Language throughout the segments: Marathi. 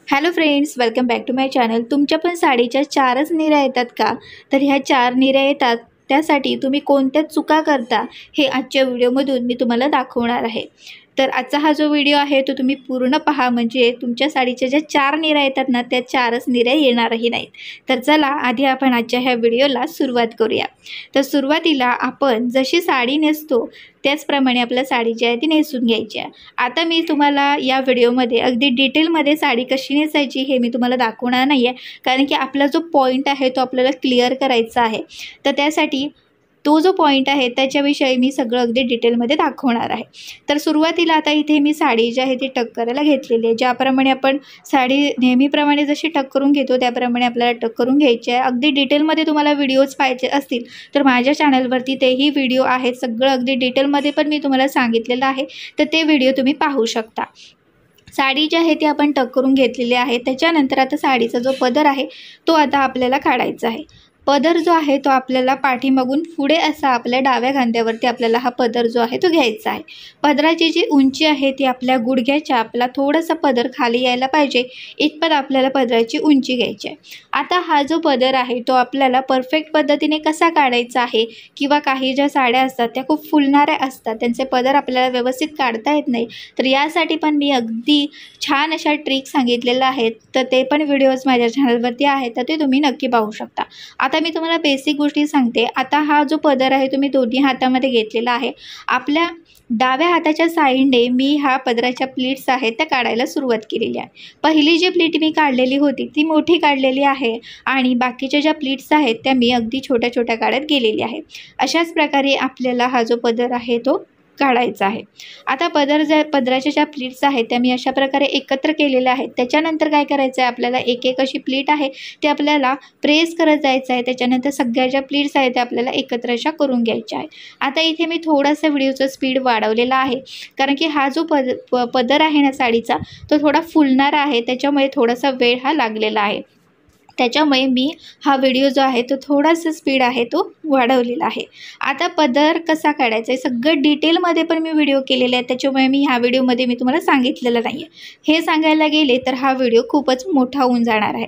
Hello friends, welcome back to my channel. तुमच्या पण साडीच्या 4च निऱ्या येतात का? तर ह्या 4 निऱ्या येतात त्यासाठी तुम्ही कोणत्या चुका करता हे आजच्या व्हिडिओमधून मी तुम्हाला दाखवणार आहे. तर आजचा हा जो व्हिडिओ आहे तो तुम्ही पूर्ण पहा, म्हणजे तुमच्या साडीच्या ज्या 4 निऱ्या येतात ना त्या 4च निऱ्या येणारही नाहीत. तर चला आधी आपण आजच्या ह्या व्हिडिओला सुरुवात करूया. तर सुरुवातीला आपण जशी साडी नेसतो त्याचप्रमाणे आपल्या साडी जी आहे ती नेसून घ्यायची आहे. आता मी तुम्हाला या व्हिडिओमध्ये अगदी डिटेलमध्ये साडी कशी नेसायची हे मी तुम्हाला दाखवणार नाही आहे, कारण की आपला जो पॉईंट आहे तो आपल्याला क्लिअर करायचा आहे. तर त्यासाठी तो जो पॉईंट आहे त्याच्याविषयी मी सगळं अगदी डिटेलमध्ये दाखवणार आहे. तर सुरुवातीला आता इथे मी साडी जी आहे ती टक करायला घेतलेली आहे. ज्याप्रमाणे आपण साडी नेहमीप्रमाणे जशी टक करून घेतो त्याप्रमाणे आपल्याला टक करून घ्यायची आहे. अगदी डिटेलमध्ये तुम्हाला व्हिडिओज पाहिजे असतील तर माझ्या चॅनलवरती तेही व्हिडिओ आहेत. सगळं अगदी डिटेलमध्ये पण मी तुम्हाला सांगितलेलं आहे, तर ते व्हिडिओ तुम्ही पाहू शकता. साडी जी आहे ती आपण टक करून घेतलेली आहे. त्याच्यानंतर आता साडीचा जो पदर आहे तो आता आपल्याला काढायचा आहे. पदर जो आहे तो आपल्याला पाठीमागून पुढे असा आपल्या डाव्या खांद्यावरती आपल्याला हा पदर जो आहे तो घ्यायचा आहे. पदराची जी उंची आहे ती आपल्या गुडघ्याच्या आपला थोडासा पदर खाली यायला पाहिजे इतपत आपल्याला पदराची उंची घ्यायची आहे. आता हा जो पदर आहे तो आपल्याला परफेक्ट पद्धतीने कसा काढायचा आहे, किंवा काही ज्या साड्या असतात त्या खूप फुलणाऱ्या असतात, त्यांचे पदर आपल्याला व्यवस्थित काढता येत नाही, तर यासाठी पण मी अगदी छान अशा ट्रिक सांगितलेल्या आहेत. तर ते पण व्हिडिओज माझ्या चॅनलवरती आहेत, तर ते तुम्ही नक्की पाहू शकता. आता मी तुम्हाला बेसिक गोष्टी सांगते. आता हा जो पदर आहे तुम्ही दोन्ही हातामध्ये घेतलेला आहे. आपल्या डाव्या हाताच्या साईडने मी हा पदराच्या प्लीट्स आहेत त्या काढायला सुरुवात केलेली आहे. पहिली जी प्लीट मी काढलेली होती ती मोठी काढलेली आहे आणि बाकीच्या ज्या प्लीट्स आहेत त्या मी अगदी छोट्या छोट्या काढत गेलेली आहे. अशाच प्रकारे आपल्याला हा जो पदर आहे तो काढायचा आहे. आता पदराच्या ज्या प्लीट्स आहेत त्या मी अशा प्रकारे एकत्र केलेल्या आहेत. त्याच्यानंतर काय करायचं आहे, आपल्याला एक एक अशी प्लीट आहे ते आपल्याला प्रेस करत जायचं आहे. त्याच्यानंतर सगळ्या ज्या प्लीट्स आहेत त्या आपल्याला एकत्र अशा करून घ्यायच्या आहेत. आता इथे मी थोडासा व्हिडिओचा स्पीड वाढवलेला आहे, कारण की हा जो पदर आहे ना साडीचा तो थोडा फुलणारा आहे, त्याच्यामुळे थोडासा वेळ हा लागलेला आहे. त्याच्यामुळे मी हा व्हिडिओ जो आहे तो थोडासा स्पीड आहे तो वाढवलेला आहे. आता पदर कसा काढायचा आहे सगळं डिटेलमध्ये पण मी व्हिडिओ केलेला आहे, त्याच्यामुळे मी ह्या व्हिडिओमध्ये मी तुम्हाला सांगितलेलं नाही आहे. हे सांगायला गेले तर हा व्हिडिओ खूपच मोठा होऊन जाणार आहे.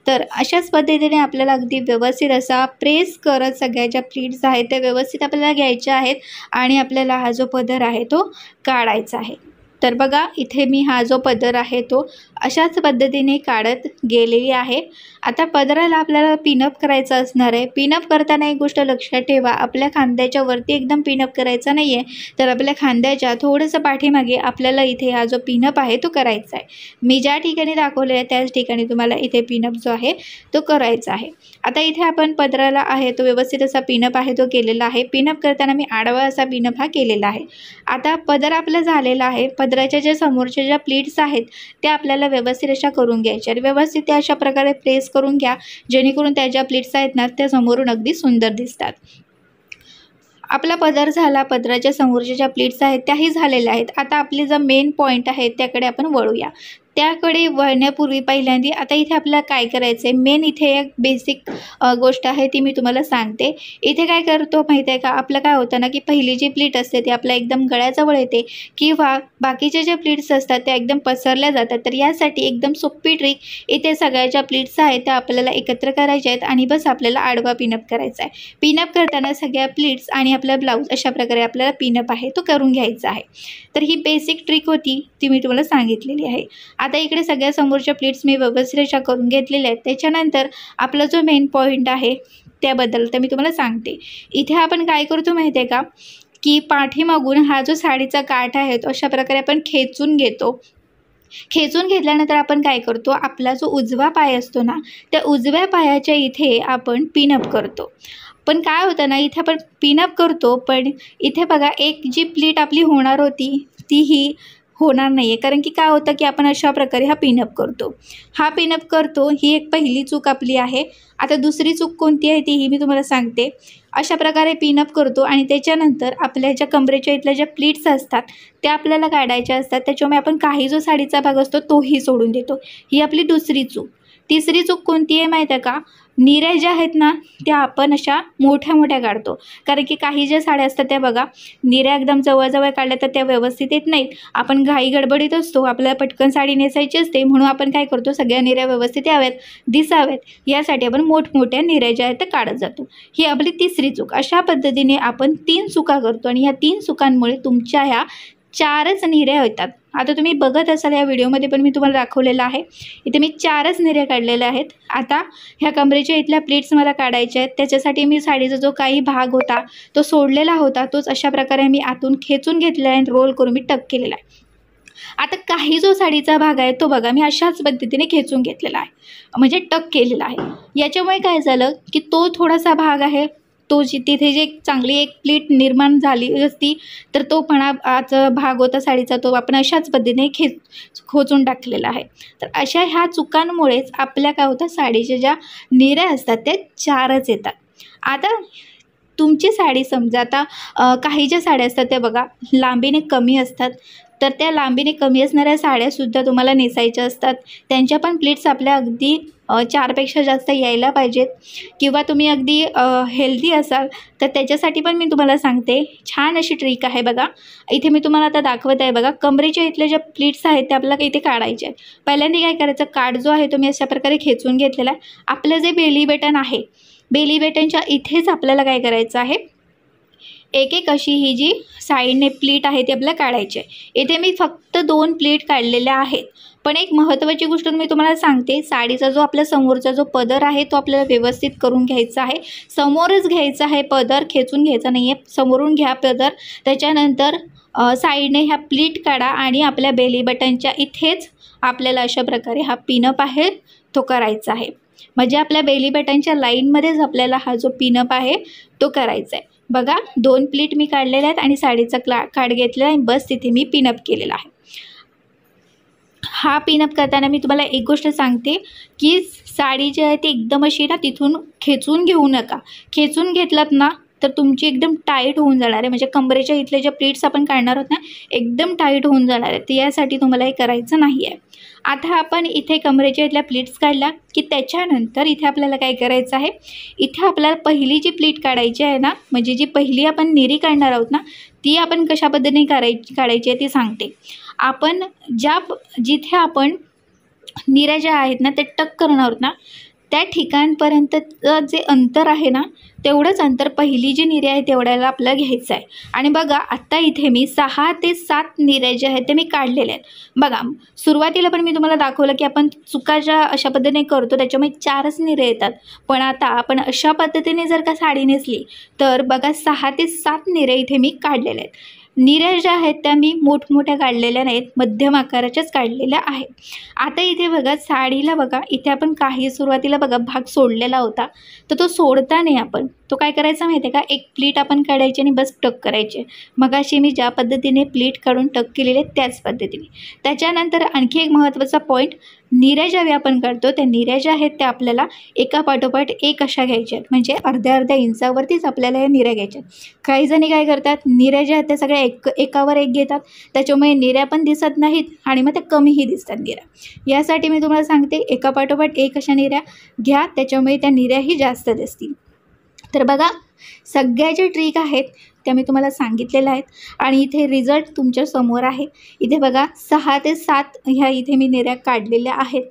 तर अशाच पद्धतीने आपल्याला अगदी व्यवस्थित असा प्रेस करत सगळ्या ज्या प्लीट्स आहेत त्या व्यवस्थित आपल्याला घ्यायच्या आहेत आणि आपल्याला हा जो पदर आहे तो काढायचा आहे. तर बघा इथे मी हा जो पदर आहे तो अशाच पद्धतीने काढत गेलेली आहे. आता पदराला आपल्याला पिनअप करायचं असणार आहे. पिनअप करताना एक गोष्ट लक्षात ठेवा, आपल्या खांद्याच्या वरती एकदम पिनअप करायचा नाही आहे, तर आपल्या खांद्याच्या थोडंसं पाठीमागे आपल्याला इथे हा जो पिनअप आहे तो करायचा आहे. मी ज्या ठिकाणी दाखवले आहे त्याच ठिकाणी तुम्हाला इथे पिनअप जो आहे तो करायचा आहे. आता इथे आपण पदराला आहे तो व्यवस्थित असा पिनअप आहे तो केलेला आहे. पिनअप करताना मी आडवा असा पिनअप हा केलेला आहे. आता पदर आपला झालेला आहे. पदराच्या ज्या समोरच्या ज्या प्लीट्स आहेत त्या आपल्याला व्यवस्थित अशा करून घ्यायच्या. व्यवस्थित त्या अशा प्रकारे प्रेस करून घ्या, जेणेकरून त्या ज्या प्लीट्स आहेत ना त्या समोरून अगदी सुंदर दिसतात. आपला पदर झाला, पदराच्या समोरच्या ज्या प्लीट्स आहेत त्याही झालेल्या आहेत. आता आपले जो मेन पॉईंट आहे त्याकडे आपण वळूया. त्याकडे वळण्यापूर्वी पहिल्यांदा आता इथे आपल्याला काय करायचं आहे, मेन इथे एक बेसिक गोष्ट आहे ती मी तुम्हाला सांगते. इथे काय करतो माहीत आहे का, आपलं काय होतं ना की पहिली जी प्लीट असते ती आपल्या एकदम गळ्याजवळ येते, किंवा बाकीच्या ज्या प्लीट्स असतात त्या एकदम पसरल्या जातात. तर यासाठी एकदम सोपी ट्रिक, इथे सगळ्या ज्या प्लीट्स आहेत त्या आपल्याला एकत्र करायच्या आहेत आणि बस आपल्याला आडवा पिनअप करायचा आहे. पिनअप करताना सगळ्या प्लीट्स आणि आपला ब्लाऊज अशा प्रकारे आपल्याला पिनअप आहे तो करून घ्यायचा आहे. तर ही बेसिक ट्रिक होती ती मी तुम्हाला सांगितलेली आहे. आता इकडे सगळ्या समोरच्या प्लीट्स मी व्यवस्थित अशा करून घेतलेल्या आहेत. त्याच्यानंतर आपला जो मेन पॉईंट आहे त्याबद्दल तर मी तुम्हाला सांगते. इथे आपण काय करतो माहिती आहे का, की पाठीमागून हा जो साडीचा काठ आहे तो अशा प्रकारे आपण खेचून घेतो. खेचून घेतल्यानंतर आपण काय करतो, आपला जो उजवा पाय असतो ना त्या उजव्या पायाच्या इथे आपण पिनअप करतो. पण काय होतं ना, इथे आपण पिनअप करतो पण इथे बघा एक जी प्लीट आपली होणार होती तीही होणार नाही आहे, कारण की काय होतं की आपण अशा प्रकारे हा पिनअप करतो. ही एक पहिली चूक आपली आहे. आता दुसरी चूक कोणती आहे तीही मी तुम्हाला सांगते. अशा प्रकारे पिनअप करतो आणि त्याच्यानंतर आपल्या ज्या कमरेच्या इथल्या ज्या प्लीट्स असतात त्या आपल्याला काढायच्या असतात. त्याच्यामुळे आपण काही जो साडीचा भाग असतो तोही सोडून देतो. ही आपली दुसरी चूक. तिसरी चूक कोणती आहे माहीत आहे का? निऱ्या ज्या आहेत ना त्या आपण अशा मोठ्या मोठ्या काढतो, कारण की काही ज्या साड्या असतात त्या बघा निऱ्या एकदम जवळजवळ काढल्या तर त्या व्यवस्थित येत नाहीत. आपण घाई गडबडीत असतो, आपल्याला पटकन साडी नेसायची असते, म्हणून आपण काय करतो, सगळ्या निऱ्या व्यवस्थित याव्यात, दिसाव्यात यासाठी आपण मोठमोठ्या निऱ्या ज्या आहेत त्या काढत जातो. ही आपली तिसरी चूक. अशा पद्धतीने आपण 3 चुका करतो आणि ह्या 3 चुकांमुळे तुमच्या ह्या 4च निऱ्या होतात. आता तुम्ही बघत असाल या व्हिडिओमध्ये पण मी तुम्हाला दाखवलेलं आहे. इथे मी 4च निऱ्या काढलेल्या आहेत. आता ह्या कमरेच्या इथल्या प्लीट्स मला काढायच्या आहेत. त्याच्यासाठी मी साडीचा जो काही भाग होता तो सोडलेला होता, तोच अशा प्रकारे मी आतून खेचून घेतलेला आहे आणि रोल करून मी टक केलेला आहे. आता काही जो साडीचा भाग आहे तो बघा मी अशाच पद्धतीने खेचून घेतलेला आहे, म्हणजे टक केलेला आहे. याच्यामुळे काय झालं की तो थोडासा भाग आहे तो तिथे जे चांगली एक प्लीट निर्माण झाली असती तर तो पणाचा भाग होता साडीचा तो आपण अशाच पद्धतीने खोचून टाकलेला आहे. तर अशा ह्या चुकांमुळेच आपल्या काय होतं, साडीच्या ज्या निऱ्या असतात त्या 4च येतात. आता तुमची साडी समजा आता काही ज्या साड्या असतात त्या बघा लांबीने कमी असतात, तर त्या लांबीने कमी असणाऱ्या साड्यासुद्धा तुम्हाला नेसायच्या असतात. त्यांच्या पण प्लीट्स आपल्या अगदी 4पेक्षा जास्त यायला पाहिजेत. किंवा तुम्ही अगदी हेल्दी असाल तर त्याच्यासाठी पण मी तुम्हाला सांगते, छान अशी ट्रिक आहे बघा. इथे मी तुम्हाला आता दाखवत आहे बघा. कमरेच्या इथल्या ज्या प्लीट्स आहेत त्या आपल्याला इथे काढायच्या आहेत. पहिल्यांदा काय करायचं, काठ जो आहे तो मी अशा प्रकारे खेचून घेतलेला आहे. आपलं जे बेली बटन आहे, बेली बटनच्या इथेच आपल्याला काय करायचं आहे, एक एक अशी ही जी साईडने प्लीट आहे ती आपल्याला काढायची आहे. इथे मी फक्त 2 प्लीट काढलेल्या आहेत. पण एक महत्त्वाची गोष्ट मी तुम्हाला सांगते, साडीचा जो आपल्या समोरचा जो पदर आहे तो आपल्याला व्यवस्थित करून घ्यायचा आहे. समोरच घ्यायचा आहे पदर, खेचून घ्यायचा नाही आहे, समोरून घ्या पदर. त्याच्यानंतर साईडने ह्या प्लीट काढा आणि आपल्या बेली बटनच्या इथेच आपल्याला अशा प्रकारे हा पिनअप आहे तो करायचा आहे. म्हणजे आपल्या बेली बटनच्या लाईनमध्येच आपल्याला हा जो पिनअप आहे तो करायचा आहे. बघा 2 प्लीट मी काढलेल्या आहेत आणि साडीचा काठ घेतलेला आहे, बस तिथे मी पिनअप केलेला आहे. हा पिनअप करताना मी तुम्हाला एक गोष्ट सांगते की साडी जी आहे ती एकदम अशी ना तिथून खेचून घेऊ नका. खेचून घेतलात ना तर तुमची एकदम टाईट होऊन जाणार आहे, म्हणजे कमरेच्या इथले ज्या प्लीट्स आपण काढणार आहोत ना एकदम टाईट होऊन जाणार आहे. तर यासाठी तुम्हाला हे करायचं नाही आहे. आता आपण इथे कमरेच्या इथल्या प्लीट्स काढल्या की त्याच्यानंतर इथे आपल्याला काय करायचं आहे, इथे आपल्याला पहिली जी प्लीट काढायची आहे ना, म्हणजे जी पहिली आपण निरी काढणार आहोत ना ती आपण कशा पद्धतीने काढायची आहे ती सांगते. आपण जिथे आपण निऱ्या ज्या आहेत ना ते टक करणार आहोत ना त्या ठिकाणपर्यंतचं जे अंतर आहे ना तेवढंच अंतर पहिली जी निऱ्या आहे तेवढ्याला आपल्याला घ्यायचं आहे. आणि बघा आत्ता इथे मी 6 ते 7 निऱ्या ज्या आहेत ते मी काढलेल्या आहेत. बघा सुरुवातीला पण मी तुम्हाला दाखवलं की आपण चुका ज्या अशा पद्धतीने करतो त्याच्यामुळे 4च निऱ्या येतात. पण आता आपण अशा पद्धतीने जर का साडी नेसली तर बघा 6 ते 7 निऱ्या इथे मी काढलेल्या आहेत. निऱ्या ज्या आहेत त्या मी मोठमोठ्या काढलेल्या नाहीत, मध्यम आकाराच्याच काढलेल्या आहेत. आता इथे बघा साडीला बघा इथे आपण काही सुरुवातीला बघा भाग सोडलेला होता, तर तो सोडता नाही आपण तो काय करायचा माहिती आहे का, एक प्लीट आपण काढायची आणि बस टक करायचे. मग अशी मी ज्या पद्धतीने प्लीट काढून टक केलेले त्याच पद्धतीने. त्याच्यानंतर आणखी एक महत्त्वाचा पॉईंट, निऱ्या ज्यावेळी आपण काढतो त्या निऱ्या ज्या आहेत त्या आपल्याला एका पाठोपाठ एक अशा घ्यायच्या आहेत, म्हणजे अर्ध्या इंचावरतीच आपल्याला या निऱ्या घ्यायच्या आहेत. काही जणी काय करतात, निऱ्या ज्या आहेत त्या सगळ्या एकावर एक घेतात, त्याच्यामुळे निऱ्या पण दिसत नाहीत आणि मग त्या कमीही दिसतात निऱ्या. यासाठी मी तुम्हाला सांगते एका पाठोपाठ एक अशा निऱ्या घ्या, त्याच्यामुळे त्या निऱ्याही जास्त दिसतील. तर बघा सगळ्या ज्या ट्रिक आहेत त्या मी तुम्हाला सांगितलेल्या आहेत आणि इथे रिझल्ट तुमच्या समोर आहे. इथे बघा 6 ते 7 ह्या इथे मी निऱ्या काढलेल्या आहेत.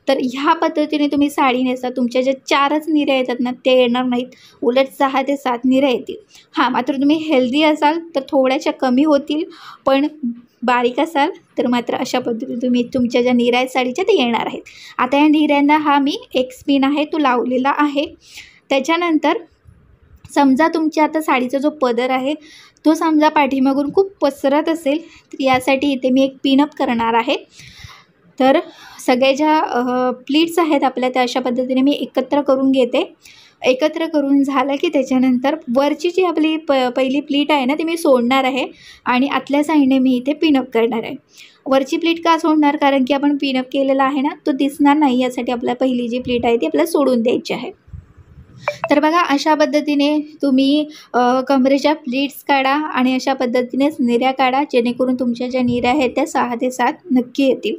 तर ह्या पद्धतीने तुम्ही साडी नेसा, तुमच्या ज्या 4च निऱ्या येतात ना ते येणार नाहीत, उलट 6 ते 7 निऱ्या येतील. हां, मात्र तुम्ही हेल्दी असाल तर थोड्याशा कमी होतील, पण बारीक असाल तर मात्र अशा पद्धतीने तुम्ही तुमच्या ज्या निऱ्या आहेत साडीच्या ते येणार आहेत. आता या निऱ्यांना हा मी एक स्पिन आहे तो लावलेला आहे. त्याच्यानंतर समजा तुमच्या आता साडीचा जो पदर आहे तो समजा पाठीमागून खूप पसरत असेल तर यासाठी इथे मी एक पिनअप करणार आहे. तर सगळ्या ज्या प्लीट्स आहेत आपल्या त्या अशा पद्धतीने मी एकत्र करून घेते. एकत्र करून झालं की त्याच्यानंतर वरची जी आपली पहिली प्लीट आहे ना ती मी सोडणार आहे आणि आतल्या साईडने मी इथे पिनअप करणार आहे. वरची प्लीट का सोडणार, कारण की आपण पिनअप केलेला आहे ना तो दिसणार नाही, यासाठी आपल्या पहिली जी प्लीट आहे ती आपल्याला सोडून द्यायची आहे. तर बघा अशा पद्धतीने तुम्ही कमरेच्या प्लीट्स काढा आणि अशा पद्धतीनेच निऱ्या काढा, जेणेकरून तुमच्या ज्या निऱ्या आहेत त्या 6 ते 7 नक्की येतील.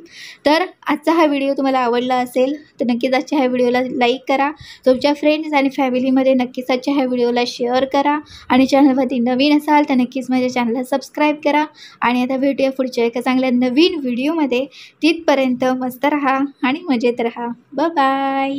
तर आजचा हा व्हिडिओ तुम्हाला आवडला असेल तर नक्कीच आजच्या ह्या व्हिडिओला लाईक करा, तुमच्या फ्रेंड्स आणि फॅमिलीमध्ये नक्कीच आजच्या ह्या व्हिडिओला शेअर करा आणि चॅनलवरती नवीन असाल तर नक्कीच माझ्या चॅनलला सबस्क्राईब करा. आणि आता भेटूया पुढच्या एका चांगल्या नवीन व्हिडिओमध्ये. तिथपर्यंत मस्त राहा आणि मजेत राहा. Bye bye.